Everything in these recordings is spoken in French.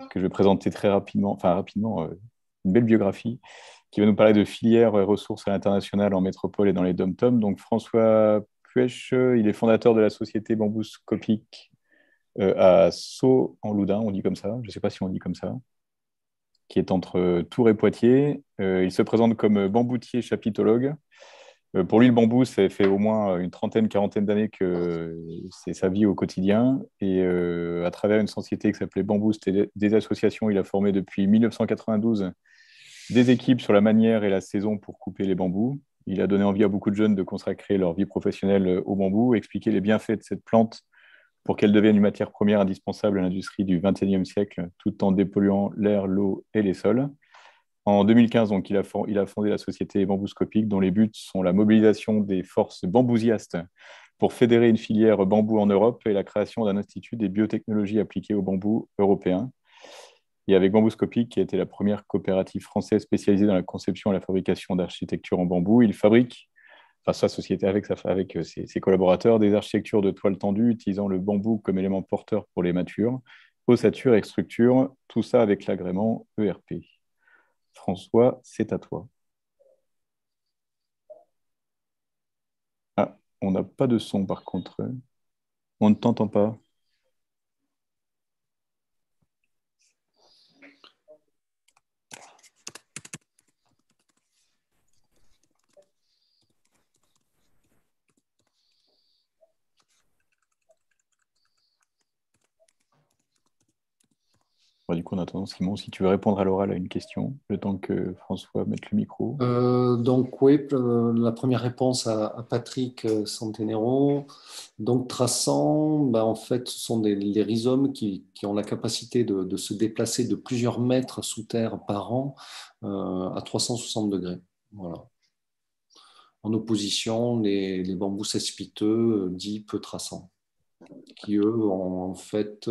que je vais présenter très rapidement, enfin rapidement, une belle biographie, qui va nous parler de filières et ressources à l'international en métropole et dans les dom-toms. Donc François Puech, il est fondateur de la société Bambou Scopic à Sceaux en Loudun, on dit comme ça, je ne sais pas si on dit comme ça, qui est entre Tours et Poitiers. Il se présente comme bamboutier chapitologue. Pour lui, le bambou, ça fait au moins une trentaine, quarantaine d'années que c'est sa vie au quotidien. Et à travers une société qui s'appelait Bamboo, c'était des associations, il a formé depuis 1992 des équipes sur la manière et la saison pour couper les bambous. Il a donné envie à beaucoup de jeunes de consacrer leur vie professionnelle au bambou, expliquer les bienfaits de cette plante pour qu'elle devienne une matière première indispensable à l'industrie du XXIe siècle, tout en dépolluant l'air, l'eau et les sols. En 2015, donc, il a fondé la société Bambouscopique, dont les buts sont la mobilisation des forces bambousiastes pour fédérer une filière bambou en Europe et la création d'un institut des biotechnologies appliquées au bambou européen. Et avec Bambouscopique, qui a été la première coopérative française spécialisée dans la conception et la fabrication d'architecture en bambou, il fabrique, enfin sa société avec ses collaborateurs, des architectures de toiles tendues utilisant le bambou comme élément porteur pour les matures, ossatures et structures, tout ça avec l'agrément ERP. François, c'est à toi. Ah, on n'a pas de son par contre. On ne t'entend pas. Bon, du coup, en attendant, Simon, si tu veux répondre à l'oral à une question, le temps que François mette le micro. Donc oui, la première réponse à Patrick Santenero. Donc traçant, ben, en fait, ce sont les rhizomes qui ont la capacité de se déplacer de plusieurs mètres sous terre par an à 360 degrés. Voilà. En opposition, les bambous cespiteux dits peu traçants, qui eux ont en fait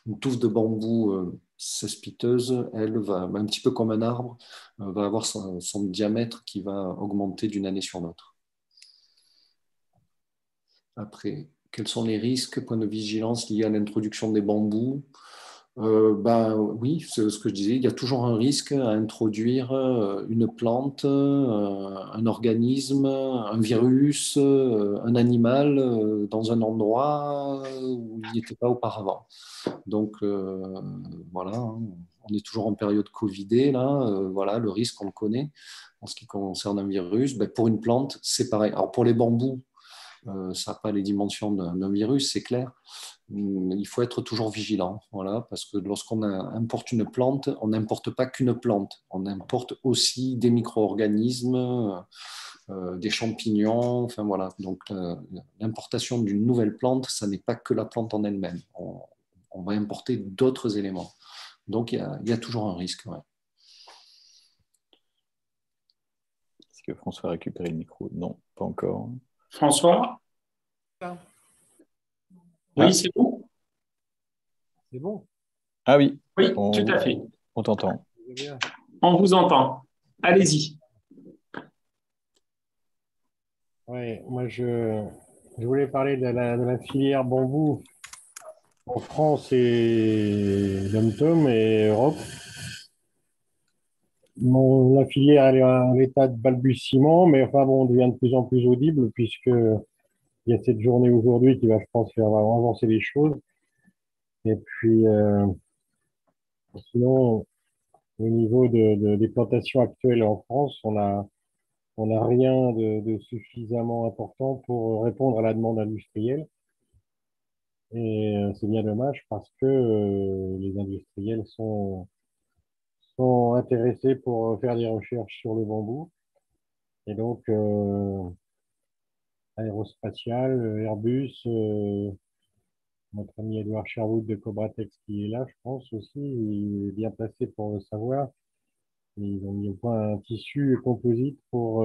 une touffe de bambou cespiteuse, elle va, un petit peu comme un arbre, va avoir son diamètre qui va augmenter d'une année sur l'autre. Après, quels sont les risques, points de vigilance liés à l'introduction des bambous? Ben, oui, c'est ce que je disais, il y a toujours un risque à introduire une plante, un organisme, un virus, un animal dans un endroit où il n'y était pas auparavant. Donc voilà, hein, on est toujours en période Covidée, là, voilà, le risque, on le connaît. En ce qui concerne un virus, ben, pour une plante, c'est pareil. Alors pour les bambous, ça n'a pas les dimensions d'un virus, c'est clair. Il faut être toujours vigilant, voilà, parce que lorsqu'on importe une plante, on n'importe pas qu'une plante, on importe aussi des micro-organismes, des champignons, enfin voilà. Donc l'importation d'une nouvelle plante, ça n'est pas que la plante en elle-même. On va importer d'autres éléments. Donc il y a toujours un risque. Ouais. Est-ce que François a récupéré le micro? Non, pas encore. François? Oui, Ah, c'est bon? C'est bon, ah oui, Oui, tout on, à fait. on t'entend. c'est bien. On vous entend. Allez-y. Ouais, je voulais parler de la filière bambou en France et dom et Europe. La filière elle est à l'état de balbutiement, mais enfin bon, on devient de plus en plus audible puisque il y a cette journée aujourd'hui qui va, je pense, faire avancer les choses. Et puis, sinon, au niveau des plantations actuelles en France, on a rien de suffisamment important pour répondre à la demande industrielle. Et c'est bien dommage parce que les industriels sont intéressés pour faire des recherches sur le bambou. Et donc, Aérospatial, Airbus, notre ami Edouard Sherwood de Cobratex qui est là, je pense aussi, il est bien placé pour le savoir. Ils ont mis au point un tissu composite pour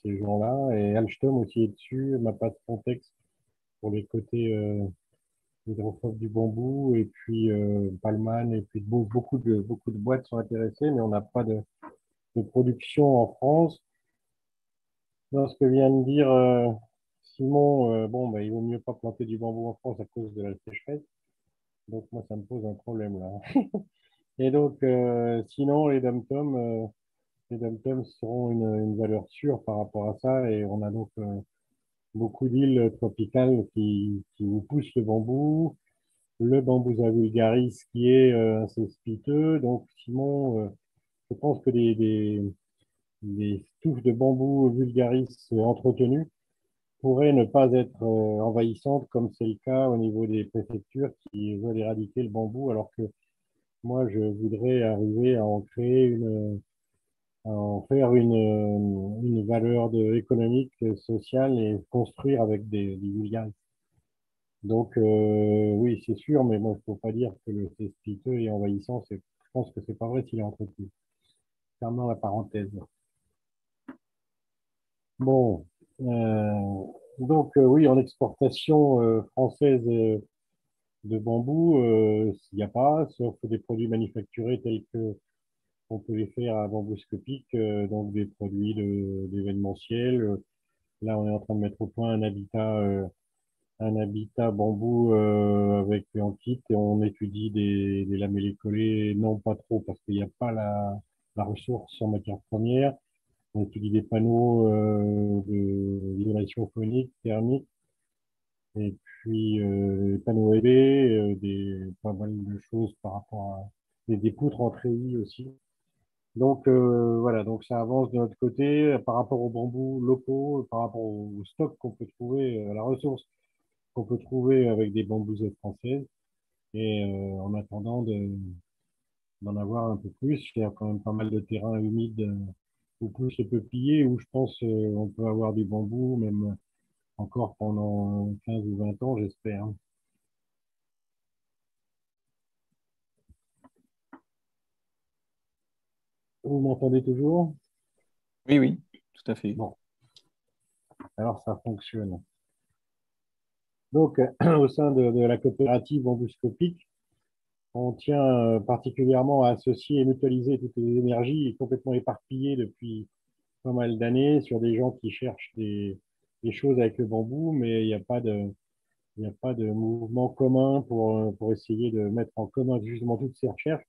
ces gens-là. Et Alstom aussi est dessus, Mapat Frontex pour les côtés hydrophobe du bambou, et puis Palman, et puis beaucoup de boîtes sont intéressées, mais on n'a pas de production en France. Dans ce que vient de dire Simon, bon, bah, il vaut mieux pas planter du bambou en France à cause de la sécheresse. Donc, moi, ça me pose un problème là. Et donc, sinon, les dom-toms seront une valeur sûre par rapport à ça. Et on a donc beaucoup d'îles tropicales qui vous poussent le bambousa vulgaris qui est assez spiteux. Donc, Simon, je pense que des touffes de bambou vulgaris entretenues pourraient ne pas être envahissantes comme c'est le cas au niveau des préfectures qui veulent éradiquer le bambou, alors que moi, je voudrais arriver à en créer à en faire une valeur économique, sociale et construire avec des vulgaris. Donc, oui, c'est sûr, mais moi, il ne faut pas dire que le c'est piteux et envahissant. Je pense que c'est pas vrai s'il est entretenu. Fermons la parenthèse. Bon, donc, oui, en exportation française de bambou, il n'y a pas, sauf des produits manufacturés tels que on peut les faire à bambou scopique, donc des produits d'événementiel. Là, on est en train de mettre au point un habitat bambou avec en kit et on étudie des lamellés collés, non pas trop parce qu'il n'y a pas la ressource en matière première. On étudie des panneaux d'isolation phonique, thermique, et puis des panneaux ailés, pas mal de choses par rapport à des poutres en treillis aussi. Donc voilà, donc ça avance de notre côté par rapport aux bambous locaux, par rapport au stock qu'on peut trouver, à la ressource qu'on peut trouver avec des bambousées françaises. Et en attendant d'en avoir un peu plus, il y a quand même pas mal de terrains humides où pousse le peuplier, où je pense on peut avoir du bambou, même encore pendant 15 ou 20 ans, j'espère. Vous m'entendez toujours? Oui, oui, tout à fait. Bon, alors ça fonctionne. Donc, au sein de la coopérative bambuscopique, on tient particulièrement à associer et mutualiser toutes les énergies complètement éparpillées depuis pas mal d'années sur des gens qui cherchent des choses avec le bambou, mais il n'y a pas de mouvement commun pour essayer de mettre en commun justement toutes ces recherches.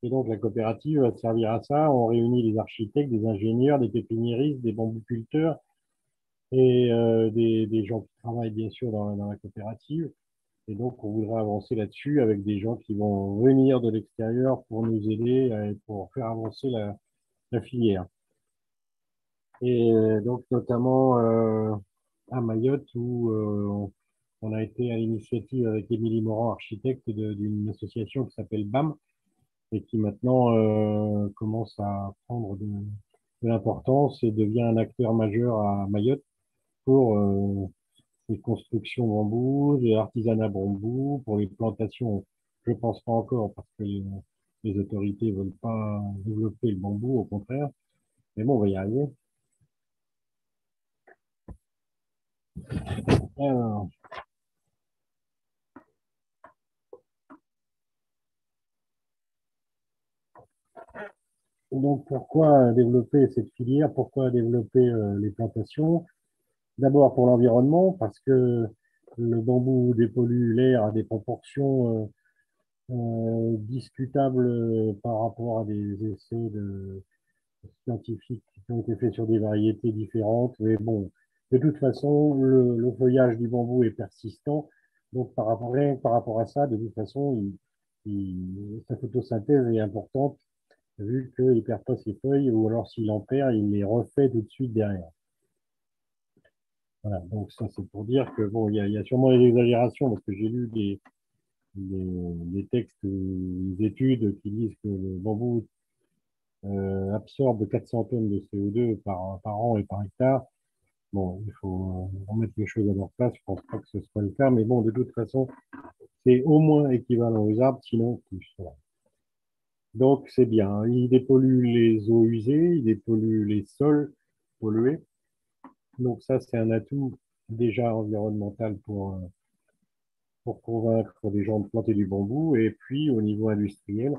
Et donc, la coopérative va servir à ça. On réunit des architectes, des ingénieurs, des pépiniéristes, des bambouculteurs et des gens qui travaillent bien sûr dans la coopérative. Et donc, on voudrait avancer là-dessus avec des gens qui vont venir de l'extérieur pour nous aider et pour faire avancer la filière. Et donc, notamment à Mayotte, où on a été à l'initiative avec Émilie Morand, architecte d'une association qui s'appelle BAM, et qui maintenant commence à prendre de l'importance et devient un acteur majeur à Mayotte pour les constructions bambou, les artisanats bambou, pour les plantations. Je pense pas encore parce que les autorités veulent pas développer le bambou, au contraire. Mais bon, on va y arriver. Alors, donc, pourquoi développer cette filière? Pourquoi développer les plantations? D'abord pour l'environnement, parce que le bambou dépollue l'air à des proportions discutables par rapport à des essais scientifiques qui ont été faits sur des variétés différentes. Mais bon, de toute façon, le feuillage du bambou est persistant. Donc, rien que par rapport à ça, de toute façon, sa photosynthèse est importante vu qu'il ne perd pas ses feuilles, ou alors s'il en perd, il les refait tout de suite derrière. Voilà, donc ça c'est pour dire que bon, il y a sûrement des exagérations, parce que j'ai lu des textes, des études qui disent que le bambou absorbe 400 tonnes de CO2 par an et par hectare. Bon, il faut remettre les choses à leur place, je pense pas que ce soit le cas, mais bon, de toute façon, c'est au moins équivalent aux arbres, sinon plus. Voilà. Donc c'est bien, il dépollue les eaux usées, il dépollue les sols pollués. Donc ça, c'est un atout déjà environnemental pour convaincre les gens de planter du bambou. Et puis, au niveau industriel,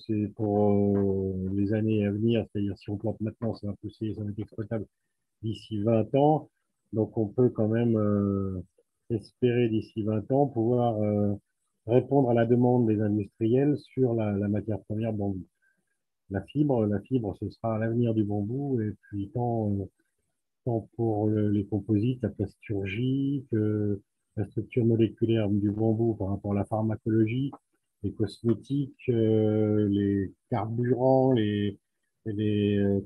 c'est pour les années à venir, c'est-à-dire si on plante maintenant, ça va pousser, ça va être exploitable d'ici 20 ans. Donc, on peut quand même espérer d'ici 20 ans pouvoir répondre à la demande des industriels sur la matière première bambou. La fibre, ce sera l'avenir du bambou, et puis tant pour les composites, la plasturgie, que la structure moléculaire du bambou par rapport à la pharmacologie, les cosmétiques, les carburants, les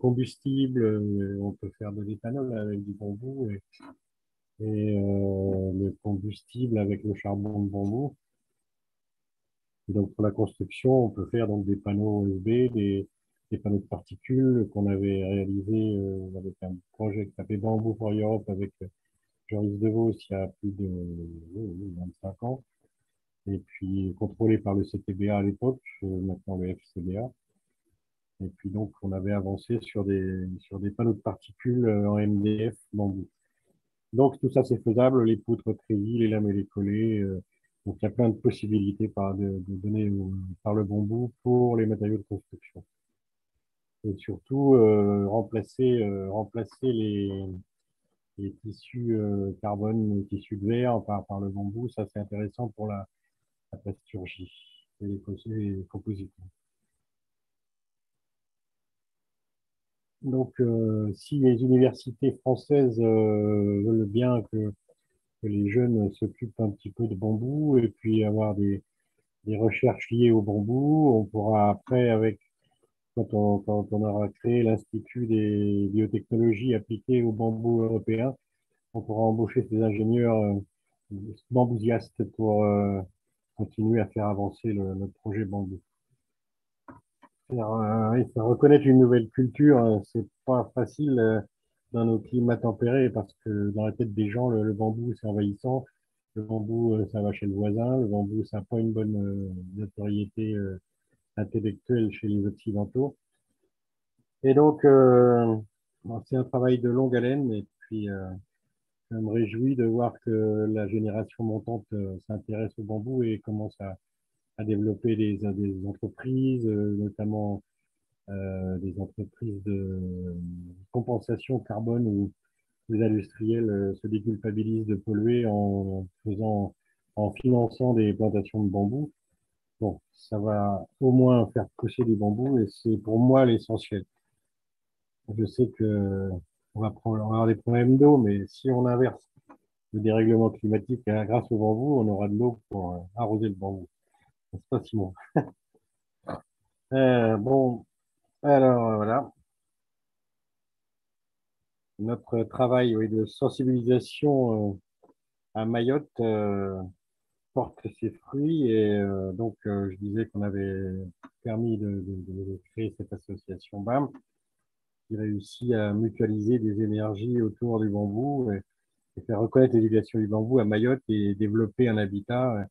combustibles. On peut faire de l'éthanol avec du bambou et le combustible avec le charbon de bambou. Et donc pour la construction, on peut faire donc des panneaux USB, des panneaux de particules qu'on avait réalisés avec un projet qui s'appelait Bamboo for Europe avec Joris DeVos il y a plus de 25 ans, et puis contrôlé par le CTBA à l'époque, maintenant le FCBA. Et puis donc on avait avancé sur des panneaux de particules en MDF bambou. Donc tout ça c'est faisable, les poutres treillis, les lamellés collés. Donc il y a plein de possibilités de donner par le bambou pour les matériaux de construction. Et surtout remplacer les tissus carbone, les tissus de verre par le bambou, ça c'est intéressant pour la plasturgie et les composites. Donc si les universités françaises veulent bien que les jeunes s'occupent un petit peu de bambou et puis avoir des recherches liées au bambou, on pourra après, quand on aura créé l'Institut des biotechnologies appliquées au bambou européen, on pourra embaucher ces ingénieurs bambousiastes pour continuer à faire avancer notre projet bambou. Faire reconnaître une nouvelle culture, c'est pas facile dans nos climats tempérés parce que dans la tête des gens, le bambou, c'est envahissant. Le bambou, ça va chez le voisin. Le bambou, ça n'a pas une bonne notoriété intellectuelle chez les Occidentaux. Et donc, c'est un travail de longue haleine. Et puis, je me réjouis de voir que la génération montante s'intéresse au bambou et commence à développer des entreprises, notamment des entreprises de compensation carbone où les industriels se déculpabilisent de polluer en finançant des plantations de bambou. Bon, ça va au moins faire pousser du bambou et c'est pour moi l'essentiel. Je sais que on va avoir des problèmes d'eau, mais si on inverse le dérèglement climatique grâce au bambou, on aura de l'eau pour arroser le bambou. C'est pas Simon. Bon, alors voilà. Notre travail, oui, de sensibilisation à Mayotte porte ses fruits et donc je disais qu'on avait permis de créer cette association BAM qui réussit à mutualiser des énergies autour du bambou et faire reconnaître l'éducation du bambou à Mayotte et développer un habitat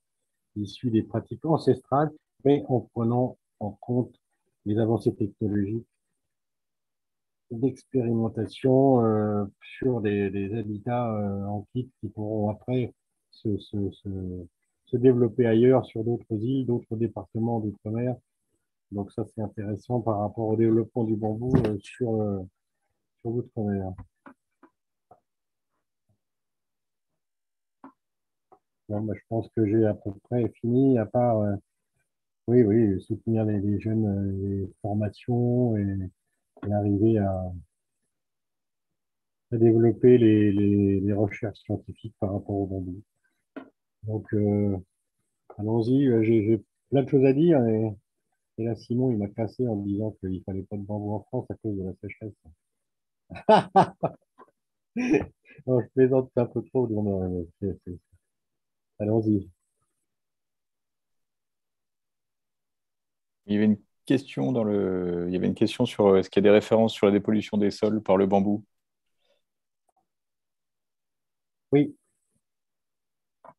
issu des pratiques ancestrales, mais en prenant en compte les avancées technologiques d'expérimentation sur des habitats en kit qui pourront après se, se, se, se développer ailleurs sur d'autres îles, d'autres départements d'outre-mer. Donc ça, c'est intéressant par rapport au développement du bambou sur l'outre-mer. Bon, bah, je pense que j'ai à peu près fini, à part, oui, soutenir les jeunes, les formations et arriver à développer les recherches scientifiques par rapport au bambou. Donc, allons-y, j'ai plein de choses à dire et là, Simon, il m'a cassé en me disant qu'il ne fallait pas de bambou en France à cause de la sécheresse. Non, je plaisante un peu trop, donc, allons-y. Il y avait une question il y avait une question sur est-ce qu'il y a des références sur la dépollution des sols par le bambou? Oui,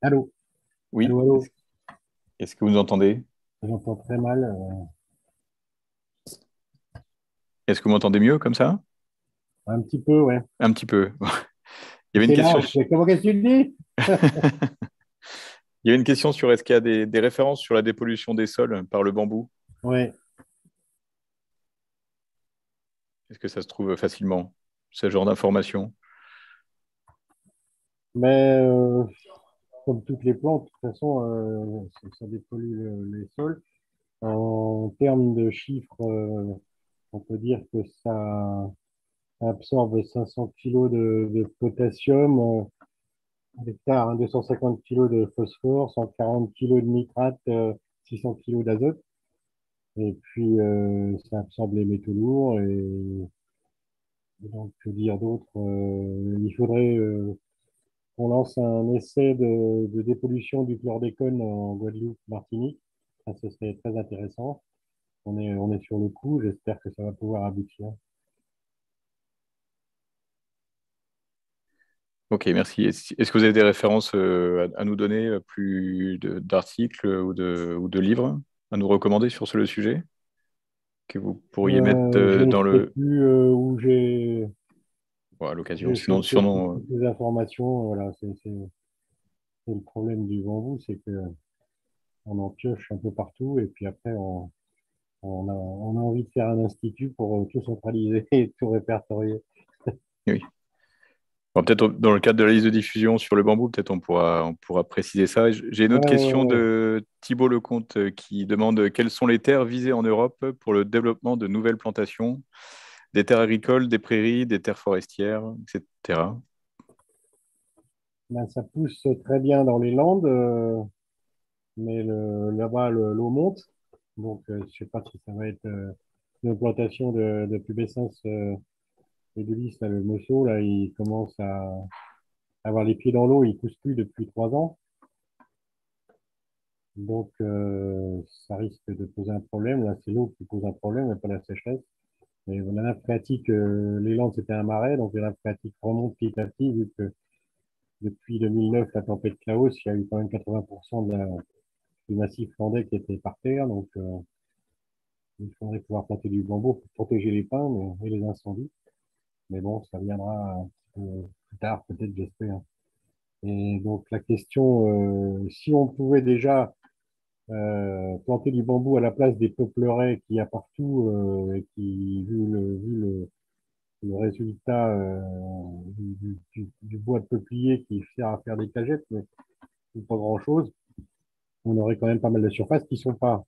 allô, Oui. allô, allô, Est-ce que vous nous entendez? j'entends très mal. Est-ce que vous m'entendez mieux comme ça? Un petit peu, ouais. Un petit peu. Il y avait une C'est question. large, mais comment qu'est-ce que tu dis? Il y avait une question sur est-ce qu'il y a des références sur la dépollution des sols par le bambou? Ouais. Est-ce que ça se trouve facilement, ce genre d'information? Mais comme toutes les plantes, de toute façon, ça dépollue les sols. En termes de chiffres, on peut dire que ça absorbe 500 kilos de potassium, l'hectare, hein, 250 kilos de phosphore, 140 kilos de nitrate, 600 kilos d'azote. Et puis, ça absorbe les métaux lourds. Et donc, que dire d'autre? Il faudrait qu'on lance un essai de dépollution du chlordécone en Guadeloupe, Martinique. Ça, ce serait très intéressant. On est sur le coup. J'espère que ça va pouvoir aboutir. Ok, merci. Est-ce que vous avez des références à nous donner, plus d'articles ou de livres à nous recommander sur le sujet que vous pourriez mettre Je ne dans sais le... plus où Bon, à l'occasion. j'ai Sinon, chopé sinon, toutes les informations. Voilà, c'est le problème du bambou, c'est que on en pioche un peu partout et puis après on a envie de faire un institut pour tout centraliser et tout répertorier. oui. Bon, peut-être dans le cadre de la liste de diffusion sur le bambou, peut-être on pourra préciser ça. J'ai une autre Ouais, ouais, question ouais. de Thibault Lecomte qui demande quelles sont les terres visées en Europe pour le développement de nouvelles plantations, des terres agricoles, des prairies, des terres forestières, etc. Ben, ça pousse très bien dans les Landes, mais là-bas l'eau monte, donc je sais pas si ça va être une plantation de pubescence et de lys, là, le Mosso, là il commence à avoir les pieds dans l'eau, il pousse plus depuis 3 ans. Donc, ça risque de poser un problème. Là, c'est l'eau qui pose un problème, et pas la sécheresse. Mais la nappe phréatique, les Landes, c'était un marais, donc la nappe phréatique remonte petit à petit, vu que depuis 2009, la tempête Klaus, il y a eu quand même 80% du massif landais qui était par terre. Donc, il faudrait pouvoir planter du bambou pour protéger les pins et les incendies. Mais bon, ça viendra un petit peu plus tard, peut-être, j'espère. Et donc, la question, si on pouvait déjà planter du bambou à la place des peupleraies qu'il y a partout et qui, vu le résultat du bois de peuplier qui sert à faire des cagettes, mais pas grand-chose, on aurait quand même pas mal de surfaces qui sont pas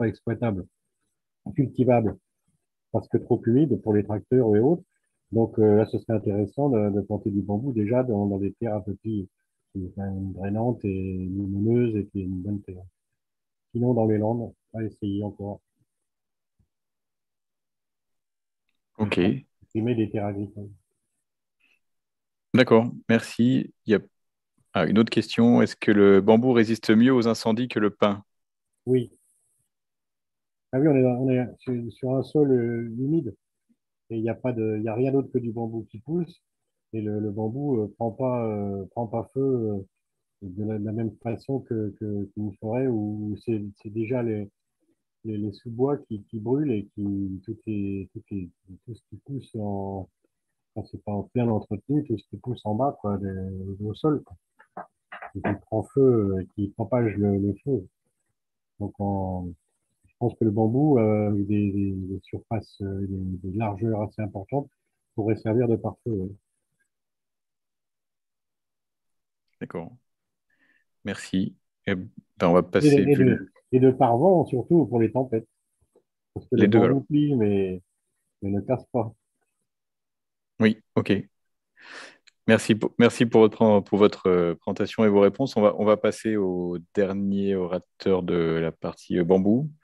exploitables, cultivables, parce que trop humides pour les tracteurs et autres. Donc là, ce serait intéressant de planter du bambou déjà dans des terres un peu plus drainantes et lumineuses et qui est une bonne terre. Sinon, dans les Landes, on va essayer encore. Ok, Supprimer des terres agricoles. d'accord, merci. Il y a une autre question. Est-ce que le bambou résiste mieux aux incendies que le pin? Oui. Ah oui, on est sur un sol humide et il y a rien d'autre que du bambou qui pousse. Et le bambou prend pas feu de la même façon qu'une forêt où c'est déjà les sous-bois qui brûlent et tout ce qui pousse quand c'est pas bien entretenu, tout ce qui pousse en bas, quoi, au sol, quoi, et qui prend feu, et qui propage le feu. Donc, je pense que le bambou, avec des surfaces, des largeurs assez importantes, pourrait servir de pare-feu. Ouais. D'accord, merci. Eh ben, on va Et, passer, de, et, vu de, et de pare-vent, surtout pour les tempêtes. Parce que le les deux alors. bambou plie, mais ne casse pas. Oui, ok. Merci pour votre présentation et vos réponses. On va passer au dernier orateur de la partie bambou.